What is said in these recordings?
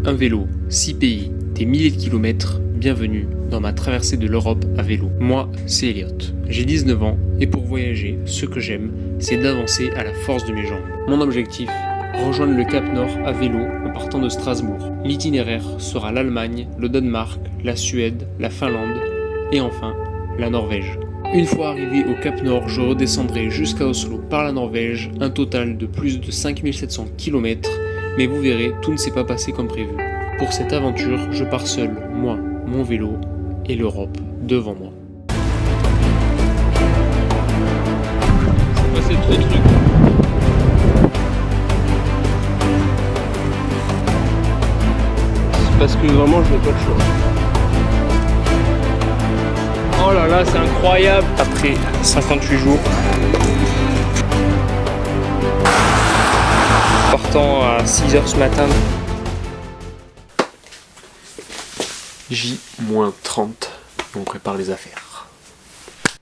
Un vélo, 6 pays, des milliers de kilomètres, bienvenue dans ma traversée de l'Europe à vélo. Moi, c'est Elliot, j'ai 19 ans et pour voyager, ce que j'aime, c'est d'avancer à la force de mes jambes. Mon objectif, rejoindre le Cap Nord à vélo en partant de Strasbourg. L'itinéraire sera l'Allemagne, le Danemark, la Suède, la Finlande et enfin la Norvège. Une fois arrivé au Cap Nord, je redescendrai jusqu'à Oslo par la Norvège, un total de plus de 5700 km, mais vous verrez, tout ne s'est pas passé comme prévu. Pour cette aventure, je pars seul, moi, mon vélo et l'Europe devant moi. C'est trop de trucs. C'est parce que vraiment je n'ai pas le choix. Oh là là, c'est incroyable. Après 58 jours, partant à 6h ce matin, J-30, on prépare les affaires.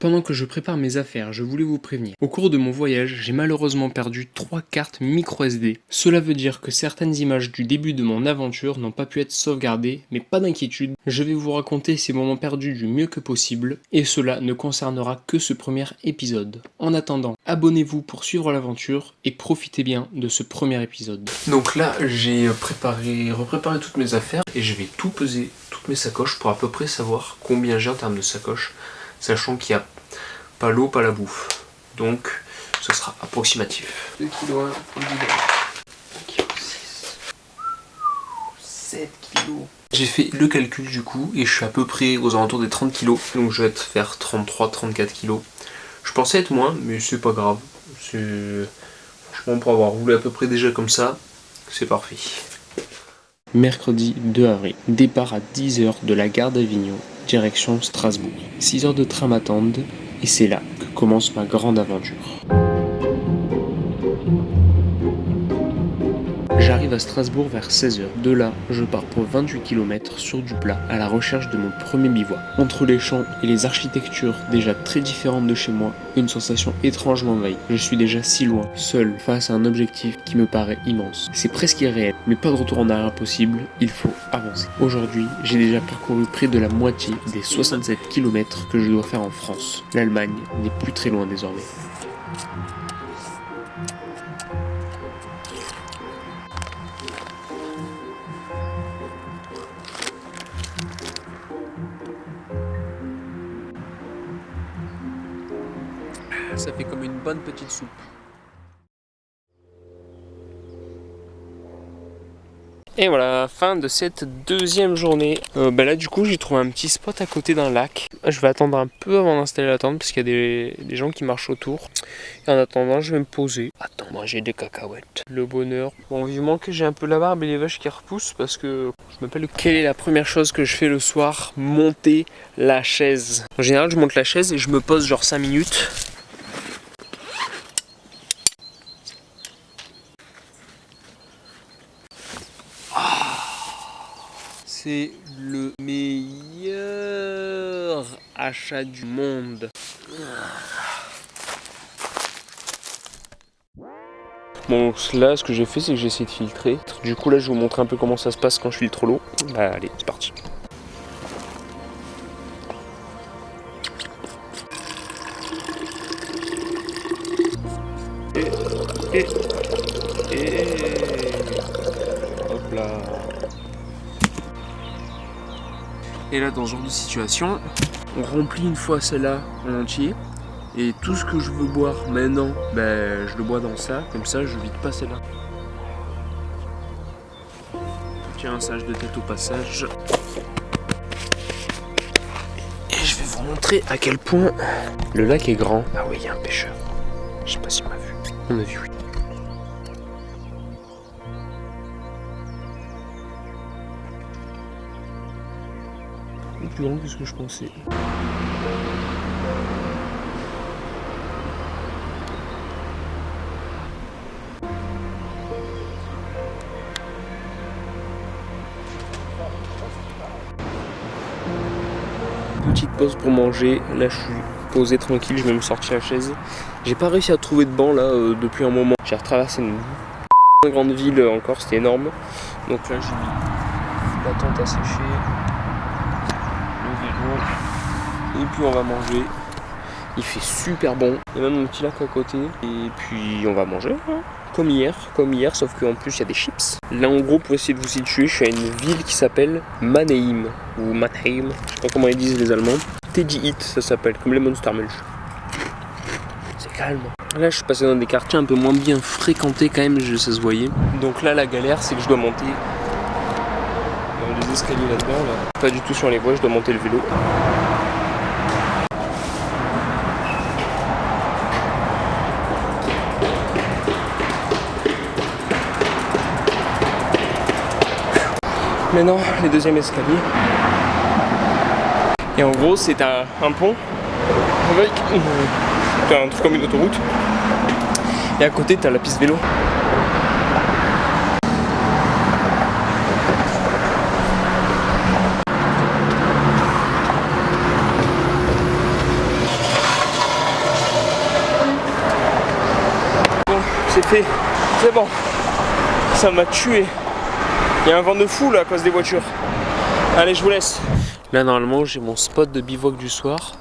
Pendant que je prépare mes affaires, je voulais vous prévenir. Au cours de mon voyage, j'ai malheureusement perdu 3 cartes micro SD. Cela veut dire que certaines images du début de mon aventure n'ont pas pu être sauvegardées, mais pas d'inquiétude, je vais vous raconter ces moments perdus du mieux que possible, et cela ne concernera que ce premier épisode. En attendant, abonnez-vous pour suivre l'aventure, et profitez bien de ce premier épisode. Donc là, j'ai repréparé toutes mes affaires, et je vais tout peser, toutes mes sacoches, pour à peu près savoir combien j'ai en termes de sacoches, sachant qu'il n'y a pas l'eau, pas la bouffe. Donc, ce sera approximatif. 2 kg 1, 1 kg 6, 7 kg. J'ai fait le calcul du coup, et je suis à peu près aux alentours des 30 kg. Donc je vais être faire 33-34 kg. Je pensais être moins, mais c'est pas grave. Franchement, pour avoir roulé à peu près déjà comme ça, c'est parfait. Mercredi 2 avril, départ à 10h de la gare d'Avignon, direction Strasbourg. 6 heures de train m'attendent et c'est là que commence ma grande aventure. J'arrive à Strasbourg vers 16h. De là, je pars pour 28 km sur du plat à la recherche de mon premier bivouac. Entre les champs et les architectures déjà très différentes de chez moi, une sensation étrange m'envahit. Je suis déjà si loin, seul, face à un objectif qui me paraît immense. C'est presque irréel, mais pas de retour en arrière possible, il faut avancer. Aujourd'hui, j'ai déjà parcouru près de la moitié des 67 km que je dois faire en France. L'Allemagne n'est plus très loin désormais. Ça fait comme une bonne petite soupe. Et voilà, fin de cette deuxième journée. Là du coup j'ai trouvé un petit spot à côté d'un lac. Je vais attendre un peu avant d'installer la tente parce qu'il y a des gens qui marchent autour. Et en attendant je vais me poser. Attends, manger des cacahuètes. Le bonheur. Bon, vivement que j'ai un peu la barbe et les vaches qui repoussent parce que je m'appelle. Quelle est la première chose que je fais le soir? Monter la chaise. En général je monte la chaise et je me pose genre 5 minutes. C'est le meilleur achat du monde. Bon, là, ce que j'ai fait, c'est que j'ai essayé de filtrer. Du coup, là, je vais vous montrer un peu comment ça se passe quand je filtre l'eau. Bah, allez, c'est parti. Et... Hop là. Et là, dans ce genre de situation, on remplit une fois celle-là en entier. Et tout ce que je veux boire maintenant, je le bois dans ça. Comme ça, je vide pas celle-là. Tiens, un sage de tête au passage. Et je vais vous montrer à quel point le lac est grand. Ah oui, il y a un pêcheur. Je sais pas si on m'a vu. On m'a vu, oui. Plus grand que ce que je pensais. Petite pause pour manger. Là je suis posé tranquille, je vais me sortir la chaise. J'ai pas réussi à trouver de banc là depuis un moment. J'ai retraversé une grande ville encore, c'était énorme. Donc là j'ai mis La tente à sécher. Le vélo. Et puis on va manger. Il fait super bon. Il y a même un petit lac à côté. Et puis on va manger. Hein. Comme hier, sauf qu'en plus il y a des chips. Là en gros, pour essayer de vous situer, je suis à une ville qui s'appelle Mannheim. Ou Mannheim, je sais pas comment ils disent les Allemands. Teddy Hit ça s'appelle, comme les Monster Munch. C'est calme. Là je suis passé dans des quartiers un peu moins bien fréquentés quand même, ça se voyait. Donc là la galère c'est que je dois monter dans les escaliers là-dedans. Là. Pas du tout sur les voies, je dois monter le vélo. Maintenant, les deuxièmes escaliers. Et en gros, c'est un pont avec un truc comme une autoroute. Et à côté, t'as la piste vélo. Bon, c'est fait. C'est bon. Ça m'a tué. Il y a un vent de fou là à cause des voitures. Allez, je vous laisse. Là, normalement, j'ai mon spot de bivouac du soir.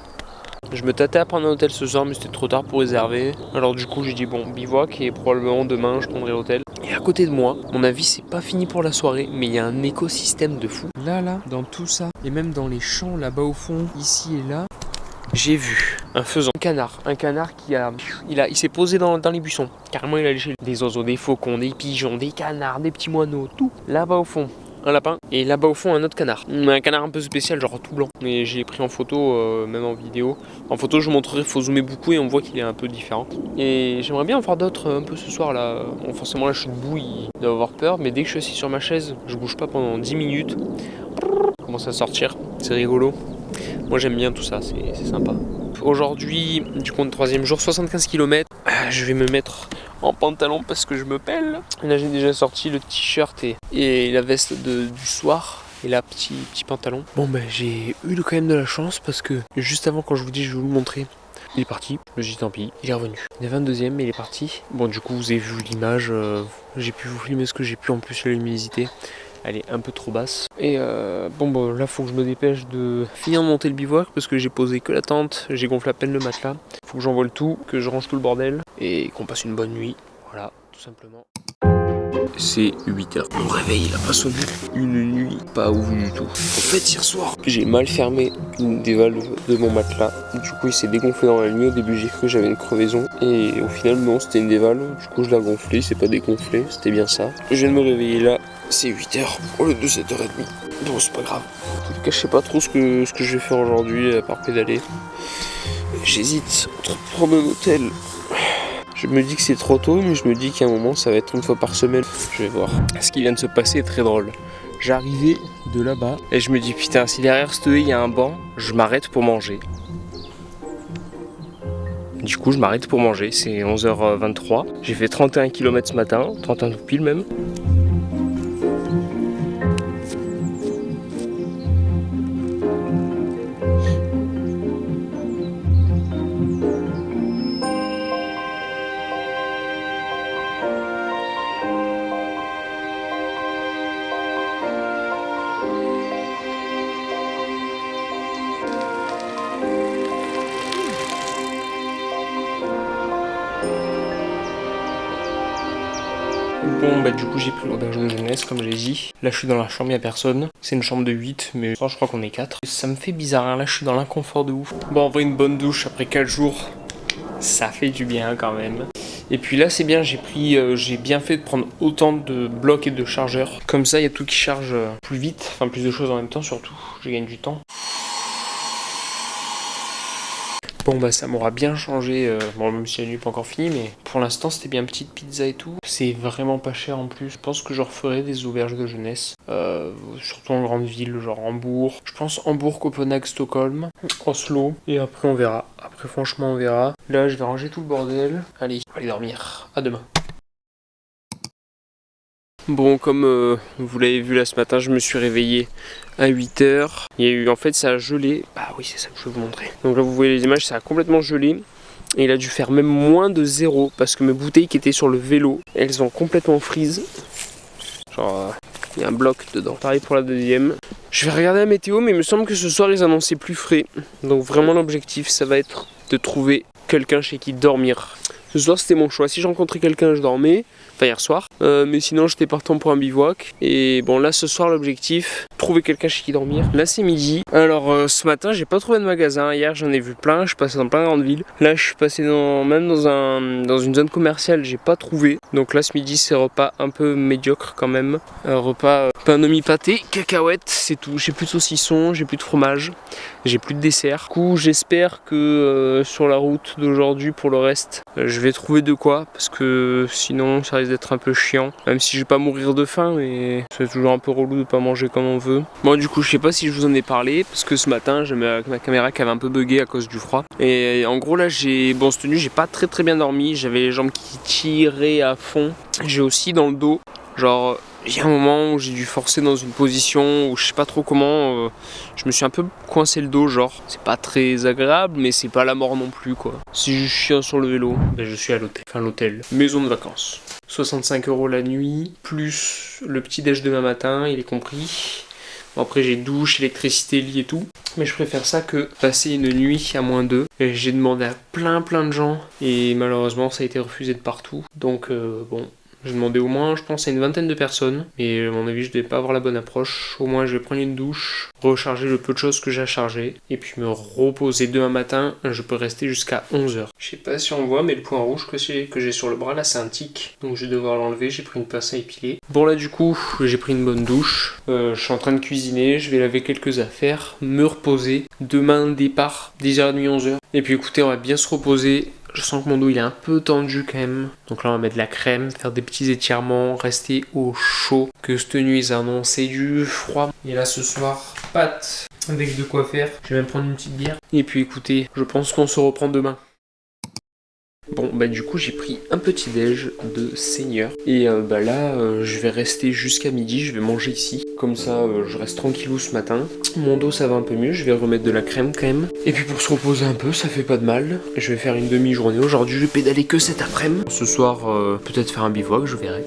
Je me tâtais à prendre un hôtel ce soir, mais c'était trop tard pour réserver. Alors, du coup, j'ai dit bon, bivouac et probablement demain, je prendrai l'hôtel. Et à côté de moi, mon avis, c'est pas fini pour la soirée, mais il y a un écosystème de fou. Là, dans tout ça, et même dans les champs là-bas au fond, ici et là, j'ai vu un faisan, un canard qui il s'est posé dans les buissons. Carrément, il a léché des oiseaux, des faucons, des pigeons, des canards, des petits moineaux, tout. Là-bas au fond, un lapin et là-bas au fond un autre canard. Un canard un peu spécial, genre tout blanc. Mais j'ai pris en photo, même en vidéo. En photo, je vous montrerai, il faut zoomer beaucoup et on voit qu'il est un peu différent. Et j'aimerais bien en voir d'autres un peu ce soir là. Bon, forcément là je suis debout, il doit avoir peur, mais dès que je suis assis sur ma chaise, je bouge pas pendant 10 minutes. Je commence à sortir, c'est rigolo. Moi j'aime bien tout ça, c'est sympa. Aujourd'hui, du coup, le troisième jour, 75 km. Je vais me mettre en pantalon parce que je me pèle. Là, j'ai déjà sorti le t-shirt et la veste du soir. Et là, petit pantalon. Bon, ben, j'ai eu quand même de la chance parce que juste avant, quand je vous dis, je vais vous le montrer. Il est parti. Je me dis tant pis, il est revenu. Il est 22e, mais il est parti. Bon, du coup, vous avez vu l'image. J'ai pu vous filmer ce que j'ai pu en plus, la luminosité. Elle est un peu trop basse. Et bon, là faut que je me dépêche de finir de monter le bivouac parce que j'ai posé que la tente, j'ai gonflé à peine le matelas. Faut que j'envole tout, que je range tout le bordel et qu'on passe une bonne nuit. Voilà, tout simplement. C'est 8h. Mon réveil il a pas sonné. Une nuit pas ouf du tout. En fait hier soir j'ai mal fermé une des valves de mon matelas. Du coup il s'est dégonflé dans la nuit. Au début j'ai cru que j'avais une crevaison. Et au final non, c'était une des valves. Du coup je l'ai gonflé, c'est pas dégonflé, c'était bien ça. Je viens de me réveiller là, c'est 8h au lieu de 7h30. Bon c'est pas grave. En tout cas je sais pas trop ce que je vais faire aujourd'hui à part pédaler. J'hésite entre prendre un hôtel. Je me dis que c'est trop tôt, mais je me dis qu'à un moment ça va être une fois par semaine. Je vais voir. Ce qui vient de se passer est très drôle. J'arrivais de là-bas et je me dis putain, si derrière ce haie il y a un banc, je m'arrête pour manger. Du coup je m'arrête pour manger, c'est 11h23. J'ai fait 31 km ce matin, 31 tout pile même. Bon bah du coup j'ai pris l'auberge de jeunesse comme j'ai dit. Là je suis dans la chambre, il n'y a personne. C'est une chambre de 8 mais je crois qu'on est 4. Ça me fait bizarre, hein. Là je suis dans l'inconfort de ouf. Bon en vrai une bonne douche après 4 jours, ça fait du bien quand même. Et puis là c'est bien, j'ai bien fait de prendre autant de blocs et de chargeurs. Comme ça il y a tout qui charge plus vite, enfin plus de choses en même temps surtout, je gagne du temps. Bon bah ça m'aura bien changé, bon même si la nuit n'est pas encore finie, mais pour l'instant c'était bien petite pizza et tout. C'est vraiment pas cher en plus, je pense que je referai des auberges de jeunesse, surtout en grande ville, genre Hambourg. Je pense Hambourg, Copenhague, Stockholm, Oslo, et après on verra. Après franchement on verra. Là je vais ranger tout le bordel. Allez, on va aller dormir, à demain. Bon, comme vous l'avez vu là ce matin, je me suis réveillé à 8h. Il y a eu, en fait, ça a gelé. Bah oui, c'est ça que je vais vous montrer. Donc là, vous voyez les images, ça a complètement gelé. Et il a dû faire même moins de 0 parce que mes bouteilles qui étaient sur le vélo, elles ont complètement freeze. Genre, Il y a un bloc dedans. Pareil pour la deuxième. Je vais regarder la météo, mais il me semble que ce soir ils annonçaient plus frais. Donc vraiment l'objectif, ça va être de trouver quelqu'un chez qui dormir. Ce soir c'était mon choix. Si je rencontrais quelqu'un, je dormais. Enfin hier soir. Mais sinon j'étais partant pour un bivouac. Et bon là ce soir l'objectif, trouver quelqu'un chez qui dormir. Là c'est midi. Alors ce matin j'ai pas trouvé de magasin. Hier j'en ai vu plein. Je suis passé dans plein de grandes villes. Là je suis passé même dans une zone commerciale. J'ai pas trouvé. Donc là ce midi c'est repas un peu médiocre quand même. Un repas pain demi-pâté, cacahuètes, c'est tout. J'ai plus de saucisson, j'ai plus de fromage. J'ai plus de dessert. Du coup j'espère que sur la route d'aujourd'hui pour le reste je vais trouver de quoi. Parce que sinon ça risque d'être un peu chiant, même si je vais pas mourir de faim, mais c'est toujours un peu relou de pas manger comme on veut. Bon du coup je sais pas si je vous en ai parlé, parce que ce matin j'ai ma caméra qui avait un peu bugué à cause du froid, et en gros là cette nuit j'ai pas très bien dormi, j'avais les jambes qui tiraient à fond, j'ai aussi dans le dos, genre il y a un moment où j'ai dû forcer dans une position où je sais pas trop comment, je me suis un peu coincé le dos, genre c'est pas très agréable mais c'est pas la mort non plus quoi. Si je suis sur le vélo, ben je suis à l'hôtel, maison de vacances. 65 € la nuit, plus le petit déj demain matin, il est compris. Bon, après j'ai douche, électricité, lit et tout. Mais je préfère ça que passer une nuit à -2. Et j'ai demandé à plein de gens. Et malheureusement ça a été refusé de partout. Donc bon, j'ai demandé au moins, je pense, à une vingtaine de personnes. Mais à mon avis, je devais pas avoir la bonne approche. Au moins, je vais prendre une douche, recharger le peu de choses que j'ai à charger. Et puis me reposer demain matin. Je peux rester jusqu'à 11h. Je sais pas si on voit, mais le point rouge que j'ai sur le bras, là, c'est un tic. Donc je vais devoir l'enlever. J'ai pris une pince à épiler. Bon, là, du coup, j'ai pris une bonne douche. Je suis en train de cuisiner. Je vais laver quelques affaires. Me reposer. Demain, départ, 10h30, 11h. Et puis écoutez, on va bien se reposer. Je sens que mon dos il est un peu tendu quand même. Donc là on va mettre de la crème, faire des petits étirements, rester au chaud. Que cette nuit ils annoncent du froid. Et là ce soir, pâtes avec de quoi faire. Je vais même prendre une petite bière. Et puis écoutez, je pense qu'on se reprend demain. Bon bah du coup j'ai pris un petit déj de seigneur. Et là je vais rester jusqu'à midi, je vais manger ici. Comme ça je reste tranquillou ce matin. Mon dos ça va un peu mieux, je vais remettre de la crème quand même. Et puis pour se reposer un peu, ça fait pas de mal. Je vais faire une demi-journée aujourd'hui, je vais pédaler que cet après-midi. Ce soir peut-être faire un bivouac, je verrai.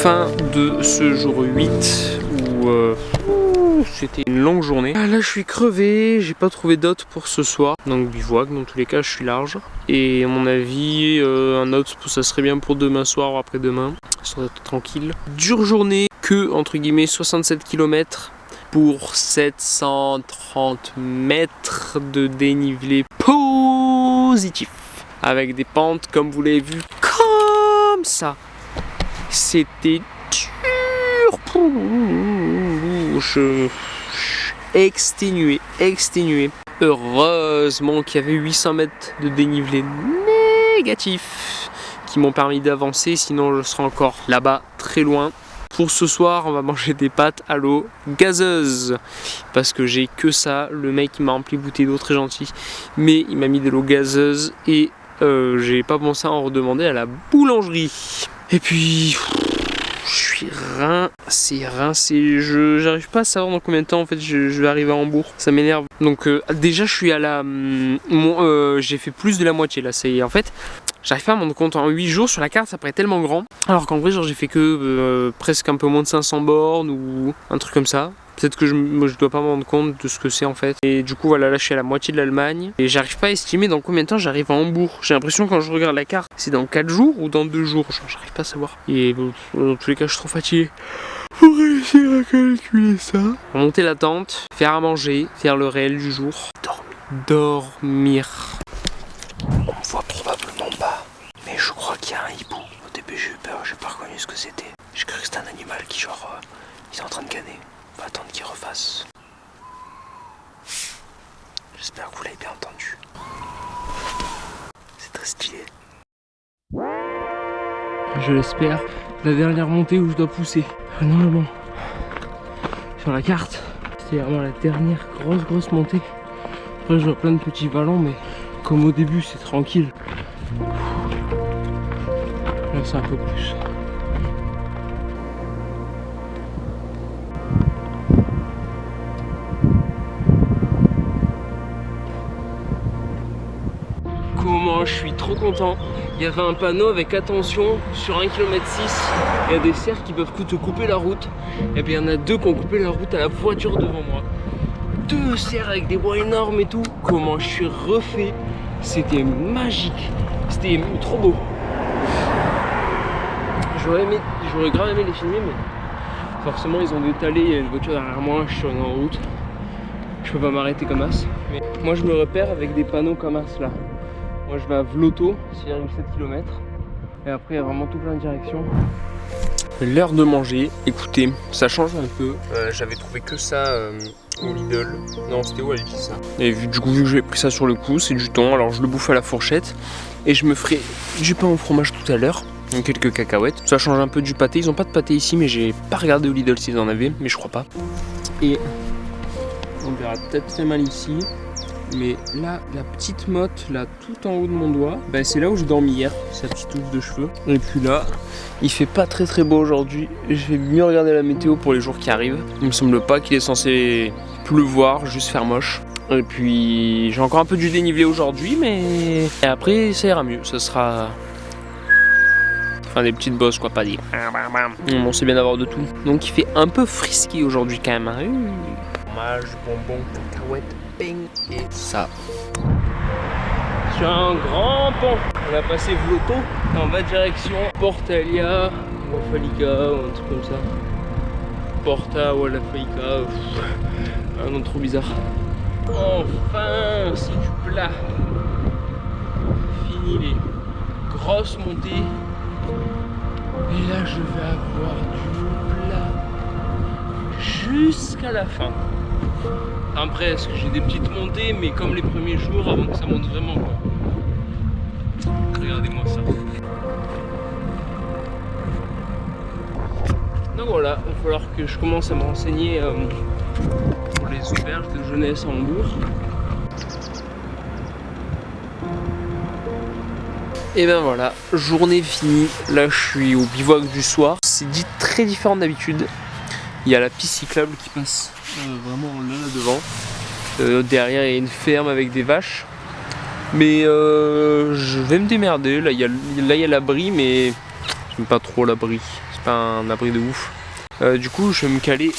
Fin de ce jour 8 où c'était une longue journée. Ah, là je suis crevé, j'ai pas trouvé d'hôte pour ce soir. Donc bivouac, dans tous les cas je suis large. Et à mon avis un hôte ça serait bien pour demain soir ou après-demain. Ça serait tranquille. Dure journée, que entre guillemets 67 km pour 730 mètres de dénivelé positif. Avec des pentes comme vous l'avez vu comme ça. C'était dur. Je exténué. Heureusement qu'il y avait 800 mètres de dénivelé négatif qui m'ont permis d'avancer, sinon je serais encore là-bas très loin. Pour ce soir, on va manger des pâtes à l'eau gazeuse parce que j'ai que ça. Le mec il m'a rempli bouteille d'eau, très gentil, mais il m'a mis de l'eau gazeuse et j'ai pas pensé à en redemander à la boulangerie. Et puis je suis rincé, j'arrive pas à savoir dans combien de temps en fait je vais arriver à Hambourg, ça m'énerve. Donc déjà je suis à la j'ai fait plus de la moitié là, c'est en fait j'arrive pas à me rendre compte, en 8 jours sur la carte ça paraît tellement grand, alors qu'en vrai genre j'ai fait que presque un peu moins de 500 bornes ou un truc comme ça. Peut-être que moi, je dois pas me rendre compte de ce que c'est en fait. Et du coup voilà, là je suis à la moitié de l'Allemagne. Et j'arrive pas à estimer dans combien de temps j'arrive à Hambourg. J'ai l'impression quand je regarde la carte, c'est dans 4 jours ou dans 2 jours. J'arrive pas à savoir. Et bon, dans tous les cas je suis trop fatigué pour réussir à calculer ça. Monter la tente, faire à manger, faire le réel du jour. Dormir. On me voit probablement pas. Mais je crois qu'il y a un hibou. Au début j'ai eu peur, j'ai pas reconnu ce que c'était. J'ai cru que c'était un animal qui genre... il est en train de canner. On va attendre qu'il refasse. J'espère que vous l'avez bien entendu. C'est très stylé. Je l'espère. La dernière montée où je dois pousser. Normalement, sur la carte, c'est vraiment la dernière grosse montée. Après je vois plein de petits vallons, mais comme au début c'est tranquille. Là c'est un peu plus. Comment je suis trop content. Il y avait un panneau avec attention sur 1,6 km, il y a des cerfs qui peuvent te couper la route. Et bien il y en a 2 qui ont coupé la route à la voiture devant moi. 2 cerfs avec des bois énormes et tout. Comment je suis refait. C'était magique. C'était trop beau. J'aurais grave aimé les filmer, mais forcément ils ont détalé, il y a une voiture derrière moi, je suis en route. Je peux pas m'arrêter comme as. Mais moi je me repère avec des panneaux comme as là. Moi je vais à Vlotto, 6,7 km. Et après il y a vraiment tout plein de directions. L'heure de manger, écoutez, ça change un peu. J'avais trouvé que ça au Lidl. Non, c'était où Aldi ça. Et du coup, vu que j'ai pris ça sur le coup, c'est du thon. Alors je le bouffe à la fourchette. Et je me ferai du pain au fromage tout à l'heure. Quelques cacahuètes. Ça change un peu du pâté. Ils ont pas de pâté ici, mais j'ai pas regardé au Lidl s'ils en avaient, mais je crois pas. Et on verra peut-être très mal ici. Mais là, la petite motte, là, tout en haut de mon doigt, bah, c'est là où j'ai dormi hier, sa petite touffe de cheveux. Et puis là, il fait pas très beau aujourd'hui. Je vais mieux regarder la météo pour les jours qui arrivent. Il me semble pas qu'il est censé pleuvoir, juste faire moche. Et puis, j'ai encore un peu du dénivelé aujourd'hui, mais et après, ça ira mieux. Ça sera... enfin, des petites bosses, quoi, pas des... On sait bien avoir de tout. Donc, il fait un peu frisky aujourd'hui, quand même. Fromage, bonbons, cacahuètes. Et ça. Sur un grand pont, on a passé Vlotto et on va direction Portalia Wafalika ou un truc comme ça. Porta Wafalika, un nom trop bizarre. Enfin, c'est du plat. Fini les grosses montées. Et là, je vais avoir du plat jusqu'à la fin. Enfin, presque, j'ai des petites montées, mais comme les premiers jours avant que ça monte vraiment quoi. Regardez-moi ça. Donc voilà, il va falloir que je commence à me renseigner pour les auberges de jeunesse à Hambourg. Et ben voilà, journée finie. Là je suis au bivouac du soir. C'est dit très différent d'habitude. Il y a la piste cyclable qui passe vraiment là devant. Derrière il y a une ferme avec des vaches. Mais je vais me démerder. Là il y a l'abri, mais j'aime pas trop l'abri. C'est pas un abri de ouf. Du coup je vais me caler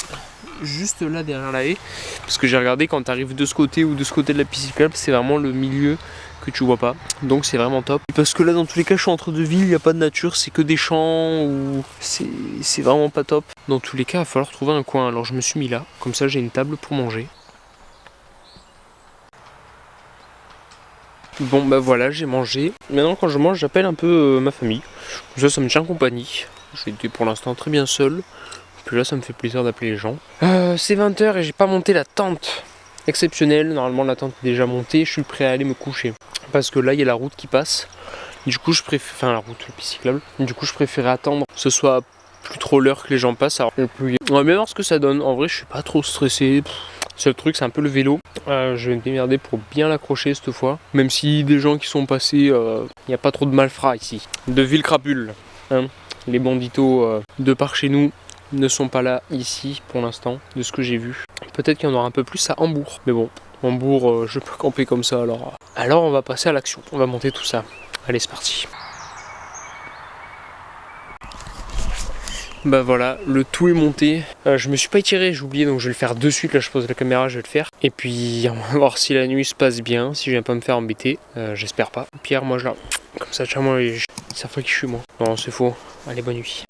juste là derrière la haie. Parce que j'ai regardé quand tu arrives de ce côté ou de ce côté de la piste cyclable, c'est vraiment le milieu que tu vois pas. Donc c'est vraiment top. Parce que là dans tous les cas je suis entre deux villes, il n'y a pas de nature, c'est que des champs ou c'est vraiment pas top. Dans tous les cas il va falloir trouver un coin. Alors je me suis mis là, comme ça j'ai une table pour manger. Bon bah voilà, j'ai mangé. Maintenant quand je mange j'appelle un peu ma famille. Ça me tient compagnie. J'étais pour l'instant très bien seul. Puis là ça me fait plaisir d'appeler les gens. C'est 20h et j'ai pas monté la tente. Exceptionnel, normalement la tente est déjà montée, je suis prêt à aller me coucher. Parce que là il y a la route qui passe. Du coup je préfère. Enfin la route, le piste cyclable. Du coup je préférais attendre que ce soit plus trop l'heure que les gens passent. Alors, on va bien voir ce que ça donne. En vrai je suis pas trop stressé. Seul truc c'est un peu le vélo. Je vais me démerder pour bien l'accrocher cette fois. Même si des gens qui sont passés, il n'y a pas trop de malfrats ici. De ville crapule. Hein, les banditos de par chez nous ne sont pas là ici pour l'instant, de ce que j'ai vu. Peut-être qu'il y en aura un peu plus à Hambourg. Mais bon, Hambourg, je peux camper comme ça alors. Alors on va passer à l'action. On va monter tout ça. Allez, c'est parti. Bah voilà, le tout est monté. Je me suis pas étiré, j'ai oublié, donc je vais le faire de suite. Là je pose la caméra, je vais le faire. Et puis on va voir si la nuit se passe bien, si je viens pas me faire embêter. J'espère pas. Pierre, moi je la... Comme ça, tiens moi, ça ferait que je suis moi. Non, c'est faux. Allez, bonne nuit.